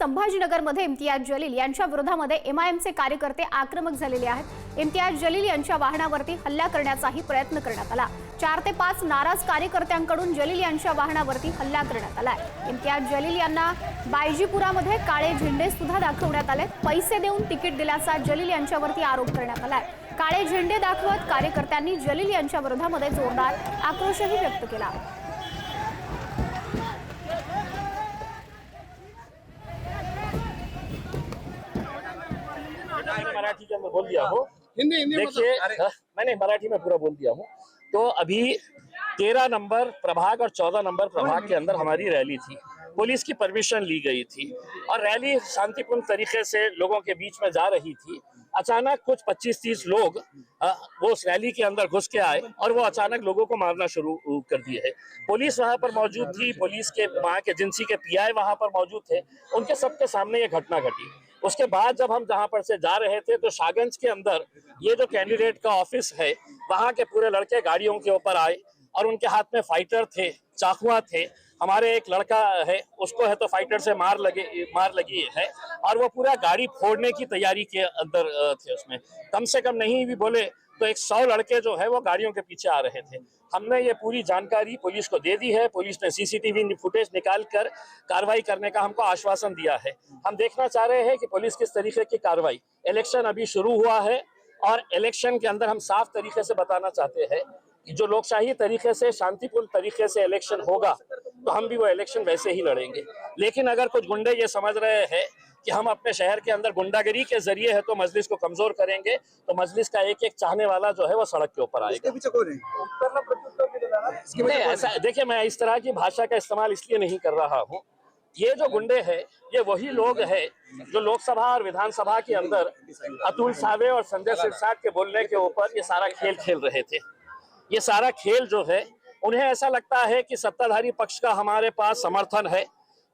संभाजीनगरमध्ये इम्तियाज जलील यांच्या विरोधामध्ये एमआयएमचे कार्यकर्ते आक्रमक झालेले आहेत। इम्तियाज जलील यांच्या वाहनावरती हल्ला करण्याचाही प्रयत्न करण्यात आला। 4 ते 5 नाराज कार्यकर्त्यांकडून जलील यांच्या वाहनावरती हल्ला करण्यात आलाय। इम्तियाज जलील यांना बायजीपुरामध्ये काळे झेंडे सुद्धा दाखवण्यात आले। पैसे देऊन तिकीट दिल्याचा जलील यांच्यावरती आरोप करण्यात आलाय। काळे झेंडे दाखवत कार्यकर्त्यांनी जलील यांच्या विरोधामध्ये जोरदार आक्रोशही व्यक्त केला। मराठी का मैं बोल दिया हूँ। देखिए मैंने मराठी में पूरा बोल दिया हूँ। तो अभी 13 नंबर प्रभाग और 14 नंबर प्रभाग के अंदर हमारी रैली थी। पुलिस की परमिशन ली गई थी और रैली शांतिपूर्ण तरीके से लोगों के बीच में जा रही थी। अचानक कुछ 25-30 लोग वो उस रैली के अंदर घुस के आए और वो अचानक लोगों को मारना शुरू कर दिए है। पुलिस वहां पर मौजूद थी, पुलिस के वहां के एजेंसी के पीआई वहां पर मौजूद थे। उनके सबके सामने ये घटना घटी। उसके बाद जब हम जहां पर से जा रहे थे तो शाहगंज के अंदर ये जो कैंडिडेट का ऑफिस है वहां के पूरे लड़के गाड़ियों के ऊपर आए और उनके हाथ में फाइटर थे, चाकुआ थे। हमारे एक लड़का है उसको है तो फाइटर से मार लगी है और वो पूरा गाड़ी फोड़ने की तैयारी के अंदर थे। उसमें कम से कम नहीं भी बोले तो 100 लड़के जो है वो गाड़ियों के पीछे आ रहे थे। हमने ये पूरी जानकारी पुलिस को दे दी है। पुलिस ने सीसीटीवी फुटेज निकाल कर कार्रवाई करने का हमको आश्वासन दिया है। हम देखना चाह रहे हैं कि पुलिस किस तरीके की कार्रवाई। इलेक्शन अभी शुरू हुआ है और इलेक्शन के अंदर हम साफ तरीके से बताना चाहते हैं कि जो लोकशाही तरीके से शांतिपूर्ण तरीके से इलेक्शन होगा तो हम भी वो इलेक्शन वैसे ही लड़ेंगे। लेकिन अगर कुछ गुंडे ये समझ रहे हैं कि हम अपने शहर के अंदर गुंडागिरी के जरिए है तो मजलिस को कमजोर करेंगे तो मजलिस का एक एक चाहने वाला जो है वो सड़क के ऊपर आएगा। नहीं, ऐसा देखिए, मैं इस तरह की भाषा का इस्तेमाल इसलिए नहीं कर रहा हूँ। ये जो गुंडे हैं ये वही लोग हैं जो लोकसभा और विधानसभा के अंदर अतुल सावे और संजय सिरसाट के बोलने के ऊपर ये सारा खेल खेल रहे थे। ये सारा खेल जो है उन्हें ऐसा लगता है कि सत्ताधारी पक्ष का हमारे पास समर्थन है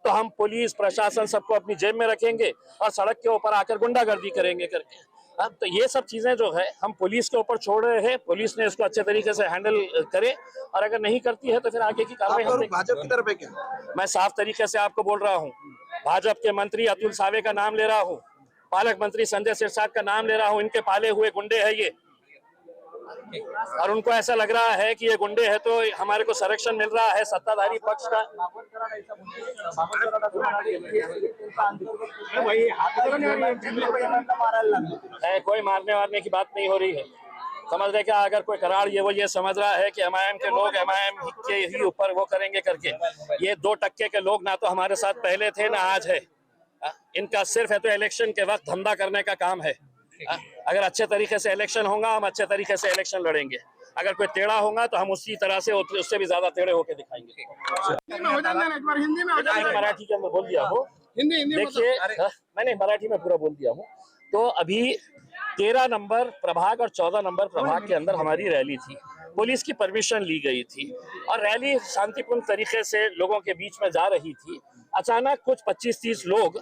तो हम पुलिस प्रशासन सबको अपनी जेब में रखेंगे और सड़क के ऊपर आकर गुंडागर्दी करेंगे करके। अब तो ये सब चीजें जो है हम पुलिस के ऊपर छोड़ रहे हैं। पुलिस ने इसको अच्छे तरीके से हैंडल करे और अगर नहीं करती है तो फिर आगे की कार्रवाई हम भाजपा की तरफ है क्या? मैं साफ तरीके से आपको बोल रहा हूँ। भाजपा के मंत्री अतुल सावे का नाम ले रहा हूँ, पालक मंत्री संजय सिरसाट का नाम ले रहा हूँ। इनके पाले हुए गुंडे हैं ये और उनको ऐसा लग रहा है कि ये गुंडे हैं तो हमारे को संरक्षण मिल रहा है सत्ताधारी पक्ष का। कोई मारने वारने की बात नहीं हो रही है। समझ रहे क्या? अगर कोई करार ये समझ रहा है कि एमआईएम के लोग एमआईएम के ही ऊपर वो करेंगे करके, ये 2 टक्के के लोग ना तो हमारे साथ पहले थे ना आज है। इनका सिर्फ है तो इलेक्शन के वक्त धंधा करने का काम है। अगर अच्छे तरीके से इलेक्शन होगा हम अच्छे तरीके से इलेक्शन लड़ेंगे। अगर कोई टेढ़ा होगा तो हम उसी तरह से उससे भी ज्यादा टेढ़े होकर दिखाएंगे। मराठी का मैं बोल दिया हूँ। देखिए मैंने मराठी में पूरा बोल दिया हूँ। तो अभी 13 नंबर प्रभाग और 14 नंबर प्रभाग के अंदर हमारी रैली थी। पुलिस की परमिशन ली गई थी और रैली शांतिपूर्ण तरीके से लोगों के बीच में जा रही थी। अचानक कुछ 25-30 लोग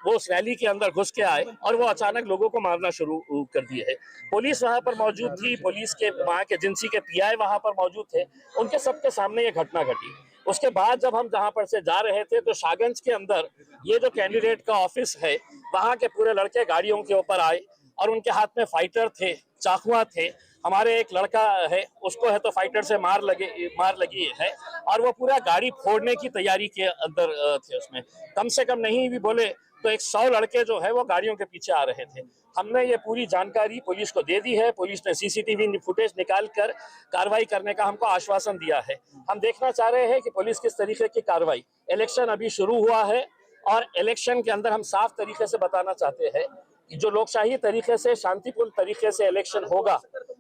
वो उस रैली के अंदर घुस के आए और वो अचानक लोगों को मारना शुरू कर दिए है। पुलिस वहां पर मौजूद थी, पुलिस के वहां के एजेंसी के पीआई वहां पर मौजूद थे। उनके सबके सामने ये घटना घटी। उसके बाद जब हम जहां पर से जा रहे थे तो शाहगंज के अंदर ये जो कैंडिडेट का ऑफिस है वहां के पूरे लड़के गाड़ियों के ऊपर आए और उनके हाथ में फाइटर थे, चाकुआ थे। हमारे एक लड़का है उसको है तो फाइटर से मार लगी है और वो पूरा गाड़ी फोड़ने की तैयारी के अंदर थे। उसमें कम से कम नहीं भी बोले तो 100 लड़के जो है वो गाड़ियों के पीछे आ रहे थे। हमने ये पूरी जानकारी पुलिस को दे दी है। पुलिस ने सीसीटीवी फुटेज निकाल कर कार्रवाई करने का हमको आश्वासन दिया है। हम देखना चाह रहे हैं कि पुलिस किस तरीके की कार्रवाई। इलेक्शन अभी शुरू हुआ है और इलेक्शन के अंदर हम साफ तरीके से बताना चाहते हैं कि जो लोकशाही तरीके से शांतिपूर्ण तरीके से इलेक्शन होगा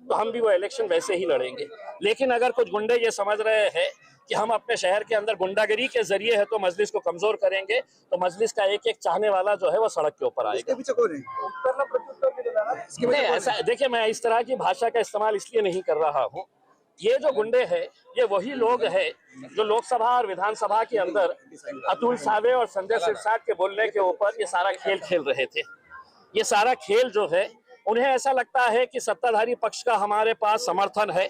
तो हम भी वो इलेक्शन वैसे ही लड़ेंगे। लेकिन अगर कुछ गुंडे ये समझ रहे हैं कि हम अपने शहर के अंदर गुंडागिरी के जरिए है तो मजलिस को कमजोर करेंगे तो मजलिस का एक एक चाहने वाला जो है वो सड़क के ऊपर आएगा। नहीं, ऐसा देखिए, मैं इस तरह की भाषा का इस्तेमाल इसलिए नहीं कर रहा हूँ। ये जो गुंडे हैं ये वही लोग हैं जो लोकसभा और विधानसभा के अंदर अतुल सावे और संजय सिरसाट के बोलने के ऊपर ये सारा खेल खेल रहे थे। ये सारा खेल जो है उन्हें ऐसा लगता है कि सत्ताधारी पक्ष का हमारे पास समर्थन है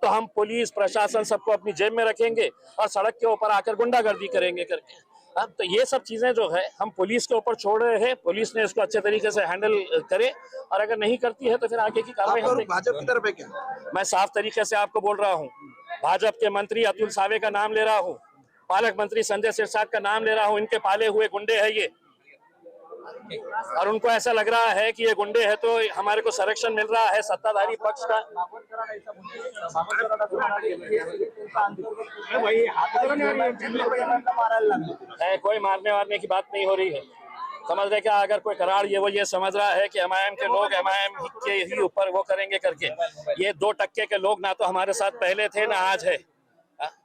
तो हम पुलिस प्रशासन सबको अपनी जेब में रखेंगे और सड़क के ऊपर आकर गुंडागर्दी करेंगे करके। अब तो ये सब चीजें जो है हम पुलिस के ऊपर छोड़ रहे हैं, पुलिस ने इसको अच्छे तरीके से हैंडल करे, और अगर नहीं करती है तो फिर आगे की कार्रवाई हम देखेंगे। भाजपा की तरफ है क्या? मैं साफ तरीके से आपको बोल रहा हूँ, भाजपा के मंत्री अतुल सावे का नाम ले रहा हूँ, पालक मंत्री संजय सिरसाट का नाम ले रहा हूँ। इनके पाले हुए गुंडे हैं ये, और उनको ऐसा लग रहा है कि ये गुंडे हैं तो हमारे को संरक्षण मिल रहा है सत्ताधारी पक्ष का। कोई मारने वारने की बात नहीं हो रही है, समझ रहे क्या? अगर कोई करार ये समझ रहा है कि एमआईएम के लोग एमआईएम के ही ऊपर वो करेंगे करके, ये 2% के लोग ना तो हमारे साथ पहले थे ना आज है।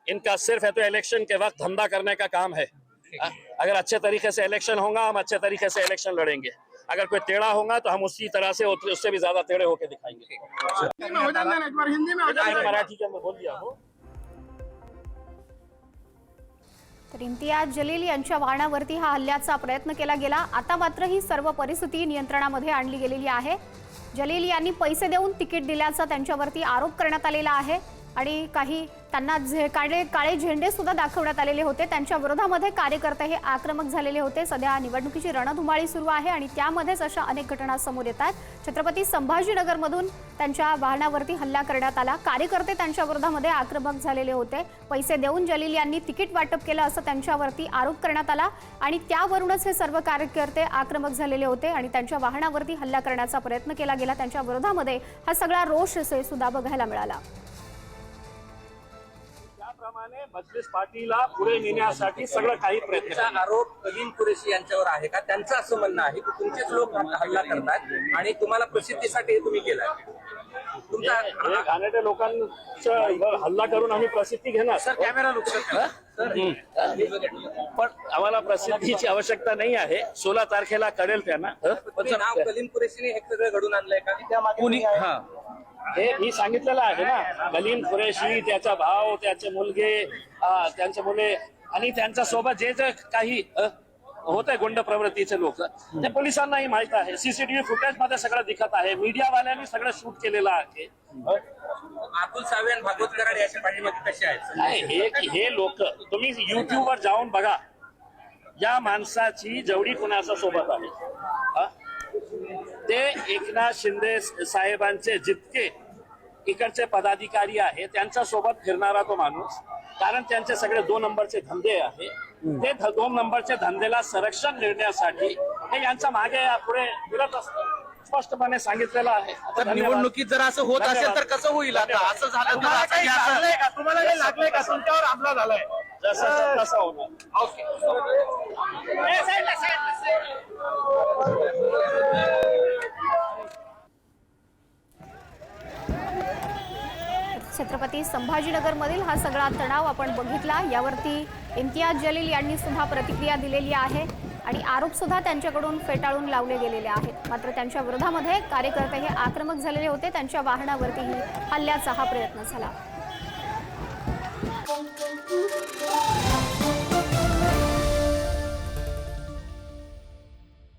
इनका सिर्फ है तो इलेक्शन के वक्त धंधा करने का काम है। अगर अच्छे तरीके से इलेक्शन होगा हम अच्छे तरीके से इलेक्शन लड़ेंगे, अगर कोई टेढ़ा होगा तो हम उसी तरह से उससे भी ज्यादा टेढ़े होके दिखाएंगे। मराठी के अंदर बोल दिया हो। तर इम्तियाज जलील यांच्या वाहनावरती हा हल्ल्याचा प्रयत्न केला गेला। आता मात्र ही सर्व परिस्थिती नियंत्रणामध्ये आणली गेलेली आहे। जलील यांनी पैसे देऊन तिकीट दिल्याचा त्यांच्यावरती आरोप करण्यात आलेला आहे आणि काही त्यांना काळे झेंडे सुद्धा दाखवण्यात आलेले होते। त्यांच्या विरोधामध्ये कार्यकर्ते हे आक्रमक झालेले होते। सध्या निवडणुकीची रणधुमाळी सुरू आहे आणि त्यामध्येच अशा अनेक घटना समोर येतात। छत्रपती संभाजीनगरमधून त्यांच्या वाहनावरती हल्ला करण्यात आला। कार्यकर्ते त्यांच्या विरोधामध्ये आक्रमक झालेले होते। पैसे देऊन जलील यांनी तिकीट वाटप केलं असं त्यांच्यावरती आरोप करण्यात आला आणि त्यावरूनच हे सर्व कार्यकर्ते आक्रमक झालेले होते आणि त्यांच्या वाहनावरती हल्ला करण्याचा प्रयत्न केला गेला। त्यांच्या विरोधामध्ये हा सगळा रोष सुद्धा बघायला मिळाला। त्याप्रमाणे मजलिस पार्टीला पुढे नेण्यासाठी सगळं काही प्रयत्न। आरोप कलीम कुरेशी यांच्यावर आहे का? त्यांचं असं म्हणणं आहे की तुमचेच लोक हल्ला करतात आणि तुम्हाला प्रसिद्धीसाठी हे तुम्ही केलाय। तुमचा घाणेरड्या लोकांचा हल्ला करून आम्ही प्रसिद्धी घेणार। सर कॅमेरा पण आम्हाला प्रसिद्धीची आवश्यकता नाही आहे। 16 तारखेला कळेल त्यांना। नाव कलीम कुरेशीने हे सगळं घडून आणलंय का? हे मी सांगितलेलं आहे ना, कलीम कुरेशी, त्याचा भाव, त्याचे मुलगे, त्यांचे मुले आणि त्यांच्या सोबत जे जे काही होते गुंड प्रवृत्तीचे लोक, ते पोलिसांनाही माहित आहे। सीसीटीव्ही फुटेज मध्ये सगळं दिसत आहे, मीडियावाल्यांनी सगळं शूट केलेलं आहे। अतुल सावे आणि भागवत कराड याच्या पाठीमागे कसे आहेत? नाही, हे लोक तुम्ही युट्यूबवर जाऊन बघा, या माणसाची जवळी कुणाच्या सोबत आहे। ते एकनाथ शिंदे साहेबांचे जितके इकडचे पदाधिकारी आहे त्यांच्या सोबत फिरणारा तो माणूस, कारण त्यांचे सगळे 2 नंबरचे धंदे आहे। ते 2 नंबरचे धंदेला संरक्षण देण्यासाठी हे यांच्या मागे पुढे फिरत असतं, स्पष्टपणे सांगितलेलं आहे। तर निवडणुकीत जर असं होत असेल तर कसं होईल? आता असं झालं तर तुम्हाला काही लागलंय का? तुमच्यावर हमला झालाय, जसं तसं होणार। ओके, छत्रपती संभाजीनगरमधील हा सगळा तणाव आपण बघितला। यावरती इम्तियाज जलील यांनी सुद्धा प्रतिक्रिया दिलेली आहे आणि आरोप सुद्धा त्यांच्याकडून फेटाळून लावले गेलेले आहेत। मात्र त्यांच्या विरोधामध्ये कार्यकर्ते हे आक्रमक झालेले होते, त्यांच्या वाहनावरतीही हल्ल्याचा हा प्रयत्न झाला।